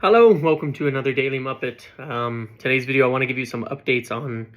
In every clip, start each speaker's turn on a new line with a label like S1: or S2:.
S1: Hello, welcome to another Daily Muppet. Today's video, I want to give you some updates on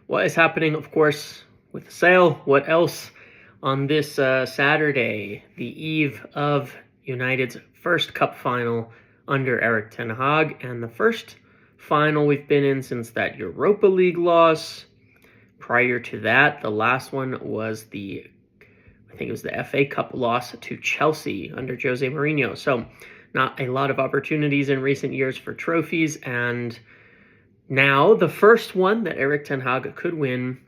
S1: what is happening, of course, with the sale. What else on this Saturday, the eve of United's first cup final under Erik ten Hag, and the first final we've been in since that Europa League loss. Prior to that, the last one was I think it was the FA Cup loss to Chelsea under Jose Mourinho. So not a lot of opportunities in recent years for trophies, and now the first one that Erik ten Hag could win.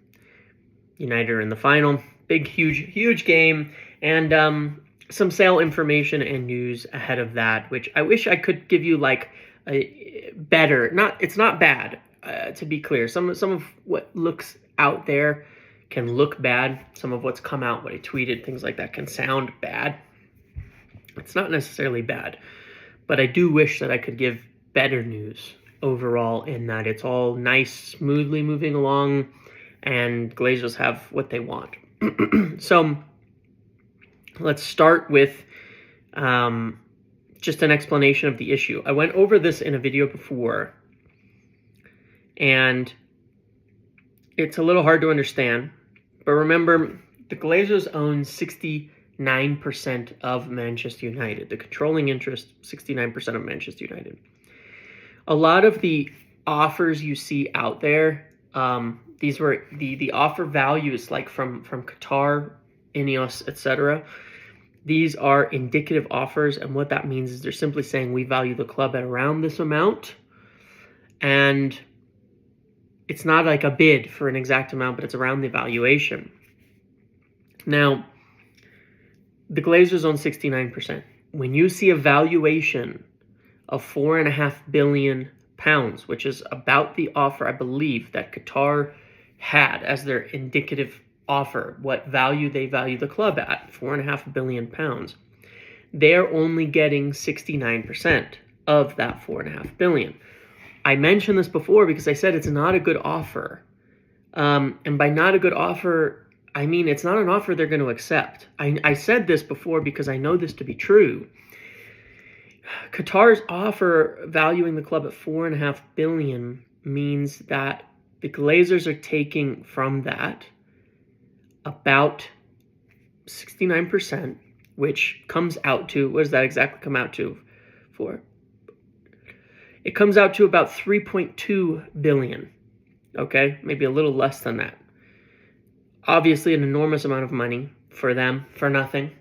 S1: United are in the final. Big, huge game, and some sale information and news ahead of that, which I wish I could give you like a better. It's not bad, to be clear. Some of what looks out there can look bad. Some of what's come out, what I tweeted, things like that can sound bad. It's not necessarily bad, but I do wish that I could give better news overall in that it's all nice, smoothly moving along, and Glazers have what they want. So let's start with just an explanation of the issue. I went over this in a video before, and it's a little hard to understand, but remember, the Glazers own 69% of Manchester United. The controlling interest, 69% of Manchester United. A lot of the offers you see out there, these were the offer values like from Qatar, Ineos, etc. These are indicative offers, and what that means is they're simply saying we value the club at around this amount, and it's not like a bid for an exact amount, but it's around the valuation. Now, the Glazers own 69%. When you see a valuation of £4.5 billion, which is about the offer, I believe, that Qatar had as their indicative offer, what value they value the club at, £4.5 billion, they're only getting 69% of that £4.5 billion. I mentioned this before because I said it's not a good offer. And by not a good offer, I mean, it's not an offer they're going to accept. I said this before because I know this to be true. Qatar's offer valuing the club at $4.5 billion means that the Glazers are taking from that about 69%, which comes out to, what does that exactly come out to for? It comes out to about $3.2 billion, okay? Maybe a little less than that. Obviously, an enormous amount of money for them, for nothing.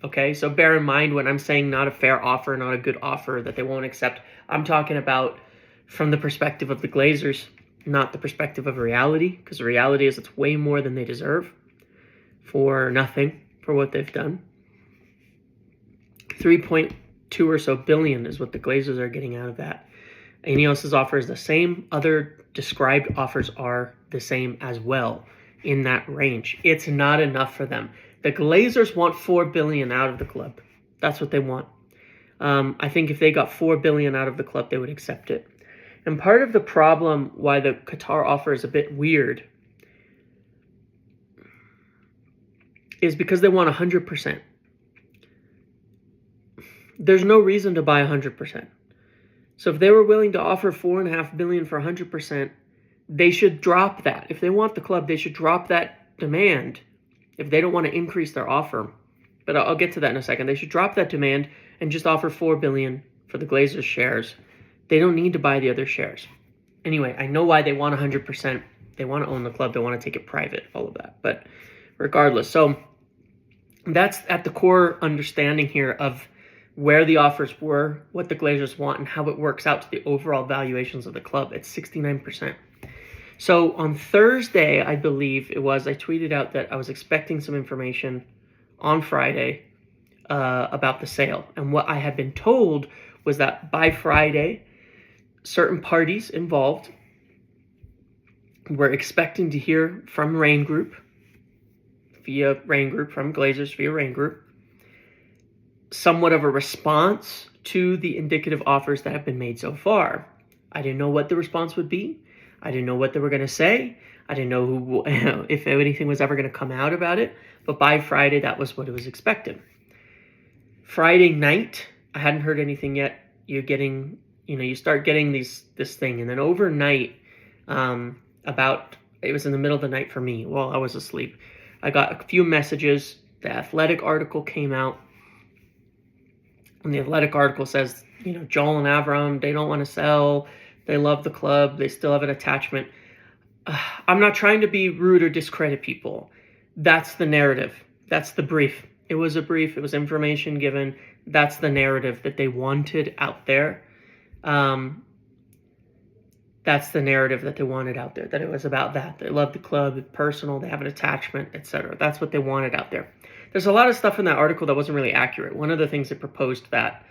S1: Okay, so bear in mind when I'm saying not a fair offer, not a good offer that they won't accept, I'm talking about from the perspective of the Glazers, not the perspective of reality, because the reality is it's way more than they deserve for nothing, for what they've done. 3.2 or so billion is what the Glazers are getting out of that. Ineos' offer is the same. Other described offers are the same as well. In that range. It's not enough for them. The Glazers want $4 billion out of the club. That's what they want. I think if they got $4 billion out of the club, they would accept it. And part of the problem why the Qatar offer is a bit weird is because they want 100%. There's no reason to buy 100%. So if they were willing to offer $4.5 billion for 100%, they should drop that. If they want the club, they should drop that demand if they don't want to increase their offer. But I'll get to that in a second. They should drop that demand and just offer $4 billion for the Glazers shares. They don't need to buy the other shares. Anyway, I know why they want 100%. They want to own the club. They want to take it private, all of that. But regardless, so that's at the core understanding here of where the offers were, what the Glazers want, and how it works out to the overall valuations of the club. It's 69%. So on Thursday, I believe it was, I tweeted out that I was expecting some information on Friday about the sale. And what I had been told was that by Friday, certain parties involved were expecting to hear from Rain Group, from Glazers via Rain Group, somewhat of a response to the indicative offers that have been made so far. I didn't know what the response would be. I didn't know what they were going to say. I didn't know if anything was ever going to come out about it. But by Friday, that was what it was expected. Friday night, I hadn't heard anything yet. You're getting you start getting this thing, and then overnight, it was in the middle of the night for me while I was asleep, I got a few messages. The Athletic article came out, and the Athletic article says, Joel and Avram, they don't want to sell. They love the club. They still have an attachment. I'm not trying to be rude or discredit people. That's the narrative. That's the brief. It was a brief. It was information given. That's the narrative that they wanted out there. That's the narrative that they wanted out there, that it was about that. They love the club, it's personal, they have an attachment, etc. That's what they wanted out there. There's a lot of stuff in that article that wasn't really accurate. One of the things that proposed that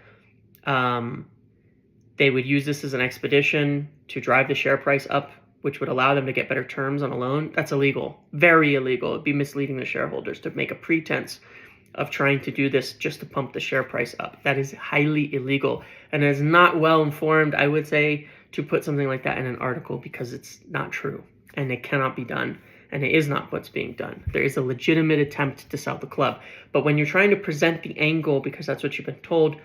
S1: they would use this as an expedition to drive the share price up, which would allow them to get better terms on a loan. That's illegal. Very illegal. It'd be misleading the shareholders to make a pretense of trying to do this just to pump the share price up. That is highly illegal and is not well informed, I would say, to put something like that in an article, because it's not true and it cannot be done, and it is not what's being done. There is a legitimate attempt to sell the club, but when you're trying to present the angle, because that's what you've been told,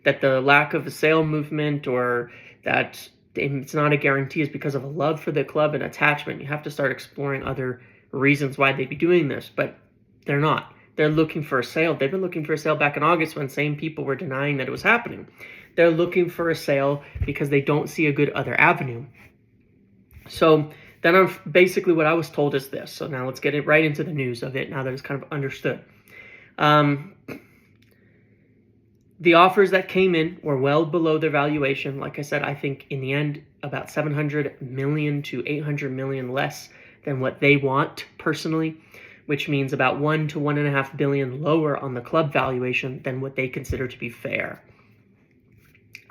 S1: that the lack of a sale movement or that it's not a guarantee is because of a love for the club and attachment, you have to start exploring other reasons why they'd be doing this, but they're not. They're looking for a sale. They've been looking for a sale back in August when same people were denying that it was happening. They're looking for a sale because they don't see a good other avenue. So then basically what I was told is this. So now let's get it right into the news of it now that it's kind of understood. The offers that came in were well below their valuation. Like I said, I think in the end, about 700 million to 800 million less than what they want personally, which means about 1 to 1.5 billion lower on the club valuation than what they consider to be fair.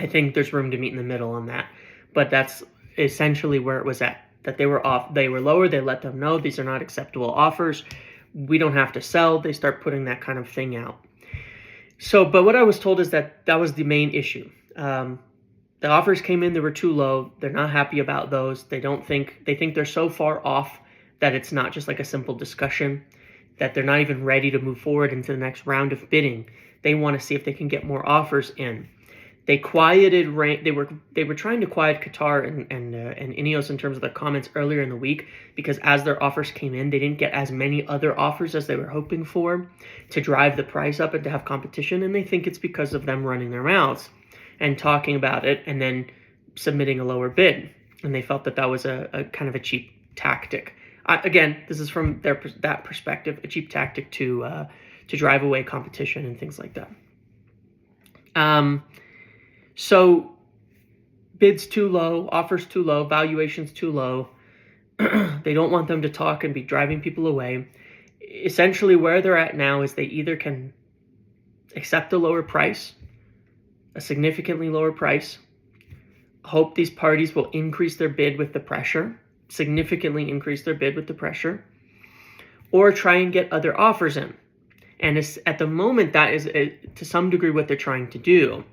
S1: I think there's room to meet in the middle on that, but that's essentially where it was at, that they were off. They were lower. They let them know these are not acceptable offers. We don't have to sell. They start putting that kind of thing out. So, but what I was told is that was the main issue. The offers came in, they were too low. They're not happy about those. They think they're so far off that it's not just like a simple discussion, that they're not even ready to move forward into the next round of bidding. They want to see if they can get more offers in. They were trying to quiet Qatar and Ineos in terms of the comments earlier in the week, because as their offers came in, they didn't get as many other offers as they were hoping for to drive the price up and to have competition. And they think it's because of them running their mouths and talking about it and then submitting a lower bid. And they felt that was a kind of a cheap tactic. Again, this is from that perspective, a cheap tactic to drive away competition and things like that. So bids too low, offers too low, valuations too low. They don't want them to talk and be driving people away. Essentially where they're at now is they either can accept a lower price, a significantly lower price, hope these parties will increase their bid with the pressure, significantly increase their bid with the pressure, or try and get other offers in. And at the moment, that is to some degree what they're trying to do.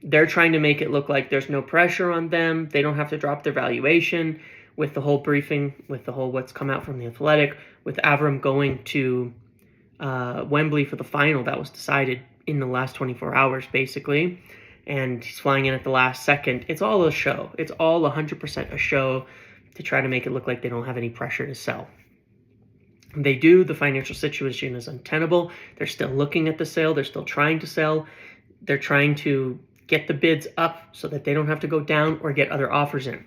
S1: They're trying to make it look like there's no pressure on them. They don't have to drop their valuation, with the whole briefing, with the whole what's come out from the Athletic, with Avram going to Wembley for the final that was decided in the last 24 hours, basically. And he's flying in at the last second. It's all a show. It's all 100% a show to try to make it look like they don't have any pressure to sell. They do. The financial situation is untenable. They're still looking at the sale. They're still trying to sell. They're trying to get the bids up so that they don't have to go down or get other offers in.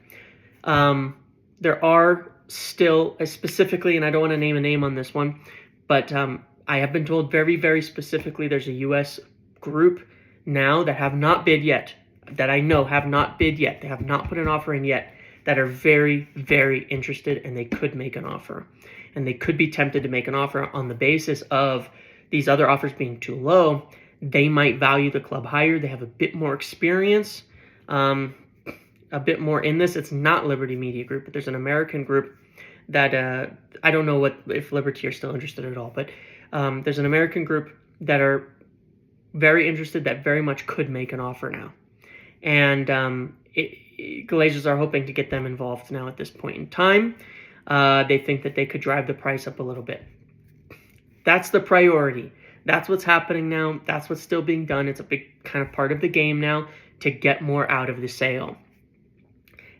S1: There are still, specifically, and I don't want to name a name on this one, but I have been told very, very specifically there's a U.S. group now that have not bid yet, that I know have not bid yet. They have not put an offer in yet, that are very, very interested, and they could make an offer. And they could be tempted to make an offer on the basis of these other offers being too low. They might value the club higher. They have a bit more experience, a bit more in this. It's not Liberty Media Group, but there's an American group that I don't know if Liberty are still interested at all, but there's an American group that are very interested, that very much could make an offer now. And Glazers are hoping to get them involved now at this point in time. They think that they could drive the price up a little bit. That's the priority. That's what's happening now. That's what's still being done. It's a big kind of part of the game now. to get more out of the sale.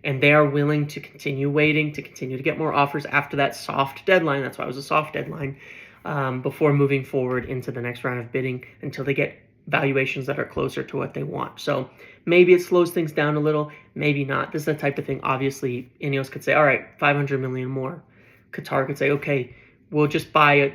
S1: And they are willing to continue waiting, to continue to get more offers after that soft deadline. That's why it was a soft deadline, before moving forward into the next round of bidding until they get valuations that are closer to what they want. So maybe it slows things down a little, maybe not. This is the type of thing, obviously, Ineos could say, all right, 500 million more. Qatar could say, okay, we'll just buy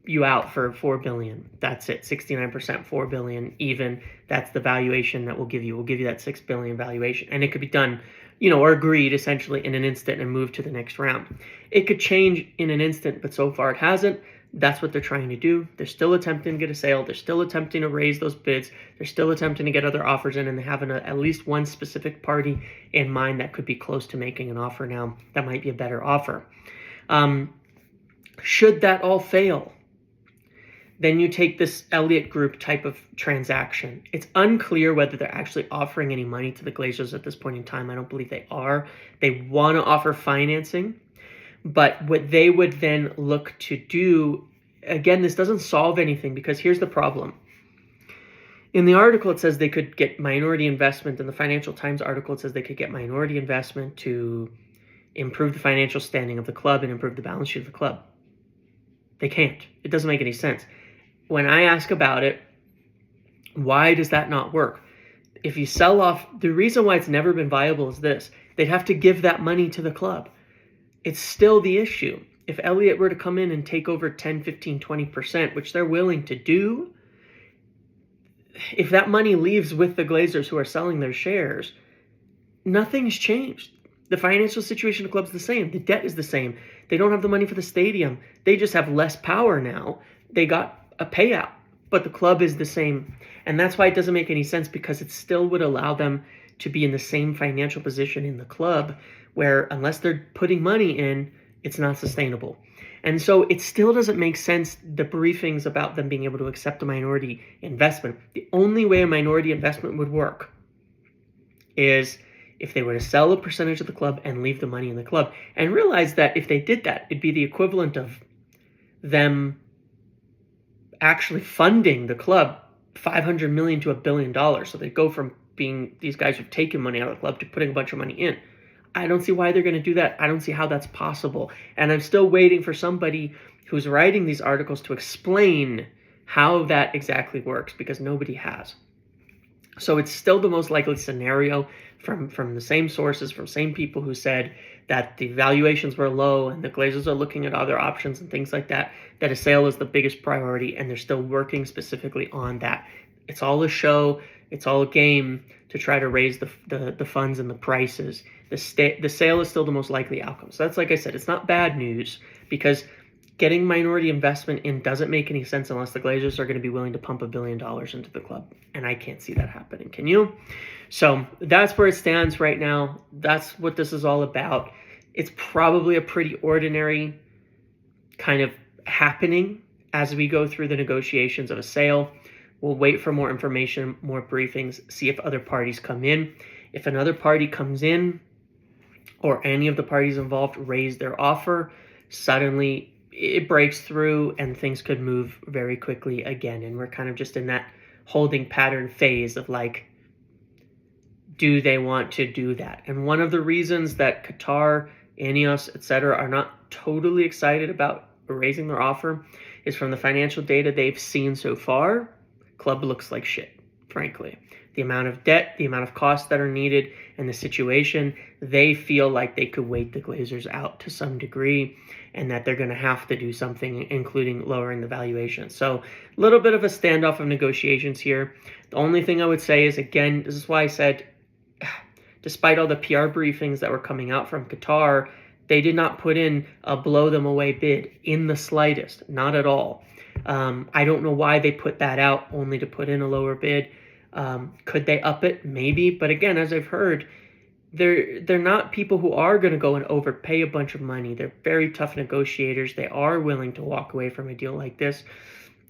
S1: you out for 4 billion. That's it, 69%, 4 billion even. That's the valuation that we'll give you. We'll give you that 6 billion valuation. And it could be done, or agreed essentially in an instant and move to the next round. It could change in an instant, but so far it hasn't. That's what they're trying to do. They're still attempting to get a sale. They're still attempting to raise those bids. They're still attempting to get other offers in, and they have at least one specific party in mind that could be close to making an offer now. That might be a better offer. Should that all fail, then you take this Elliott Group type of transaction. It's unclear whether they're actually offering any money to the Glazers at this point in time. I don't believe they are. They want to offer financing. But what they would then look to do, again, this doesn't solve anything, because here's the problem. In the article, it says they could get minority investment. In the Financial Times article, it says they could get minority investment to improve the financial standing of the club and improve the balance sheet of the club. They can't. It doesn't make any sense. When I ask about it, why does that not work? If you sell off, the reason why it's never been viable is this. They'd have to give that money to the club. It's still the issue. If Elliott were to come in and take over 10, 15, 20%, which they're willing to do, if that money leaves with the Glazers who are selling their shares, nothing's changed. The financial situation of the club's the same. The debt is the same. They don't have the money for the stadium. They just have less power now. They got a payout, but the club is the same. And that's why it doesn't make any sense, because it still would allow them to be in the same financial position in the club, where unless they're putting money in, it's not sustainable. And so it still doesn't make sense, the briefings about them being able to accept a minority investment. The only way a minority investment would work is if they were to sell a percentage of the club and leave the money in the club. And realize that if they did that, it'd be the equivalent of them actually funding the club $500 million to $1 billion. So they go from being these guys who've taken money out of the club to putting a bunch of money in. I don't see why they're going to do that. I don't see how that's possible. And I'm still waiting for somebody who's writing these articles to explain how that exactly works, because nobody has. So it's still the most likely scenario from the same sources, from same people who said that the valuations were low and the Glazers are looking at other options and things like that, that a sale is the biggest priority, and they're still working specifically on that. It's all a show. It's all a game to try to raise the funds and the prices. The sale is still the most likely outcome. So that's, like I said, it's not bad news, because getting minority investment in doesn't make any sense unless the Glazers are going to be willing to pump $1 billion into the club. And I can't see that happening. Can you? So that's where it stands right now. That's what this is all about. It's probably a pretty ordinary kind of happening as we go through the negotiations of a sale. We'll wait for more information, more briefings, see if other parties come in. If another party comes in, or any of the parties involved raise their offer, suddenly it breaks through and things could move very quickly again. And we're kind of just in that holding pattern phase of like, do they want to do that? And one of the reasons that Qatar, Ineos, etc. are not totally excited about raising their offer is from the financial data they've seen so far. Club looks like shit, frankly. The amount of debt, the amount of costs that are needed, and the situation, they feel like they could wait the Glazers out to some degree, and that they're going to have to do something, including lowering the valuation. So a little bit of a standoff of negotiations here. The only thing I would say is, again, this is why I said, despite all the PR briefings that were coming out from Qatar, they did not put in a blow them away bid in the slightest, not at all. I don't know why they put that out only to put in a lower bid. Could they up it? Maybe. But again, as I've heard, they're not people who are going to go and overpay a bunch of money. They're very tough negotiators. They are willing to walk away from a deal like this.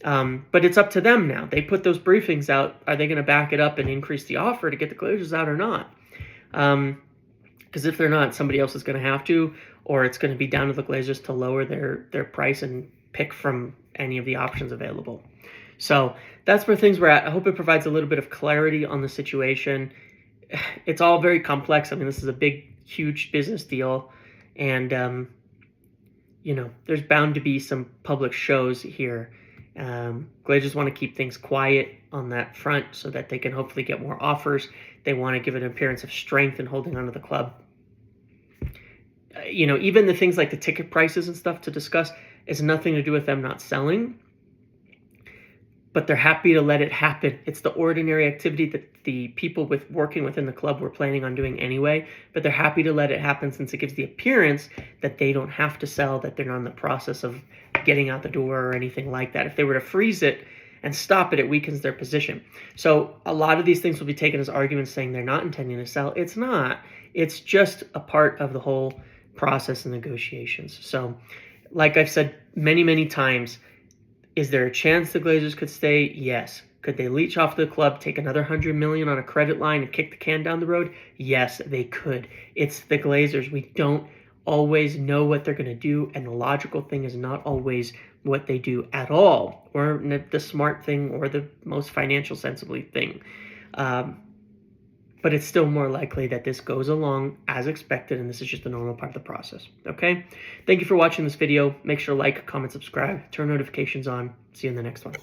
S1: But it's up to them now. They put those briefings out. Are they going to back it up and increase the offer to get the Glazers out or not? Because if they're not, somebody else is going to have to, or it's going to be down to the Glazers to lower their price and pick from any of the options available. So that's where things were at. I hope it provides a little bit of clarity on the situation. it's all very complex. I mean, this is a big, huge business deal, and you know, there's bound to be some public shows here. Glazers want to keep things quiet on that front so that they can hopefully get more offers. They want to give it an appearance of strength in holding onto the club. You know, even the things like the ticket prices and stuff to discuss is nothing to do with them not selling, but they're happy to let it happen. It's the ordinary activity that the people working within the club were planning on doing anyway, but they're happy to let it happen since it gives the appearance that they don't have to sell, that they're not in the process of getting out the door or anything like that. If they were to freeze it and stop it, it weakens their position. So a lot of these things will be taken as arguments saying they're not intending to sell. It's not. It's just a part of the whole process and negotiations. So like I've said many, many times, is there a chance the Glazers could stay? Yes. Could they leech off the club, take another $100 million on a credit line and kick the can down the road? Yes, they could. It's the Glazers. We don't always know what they're going to do, and the logical thing is not always what they do at all, or the smart thing, or the most financial sensibly thing. But it's still more likely that this goes along as expected, and this is just a normal part of the process, okay? Thank you for watching this video. Make sure to like, comment, subscribe, turn notifications on. See you in the next one.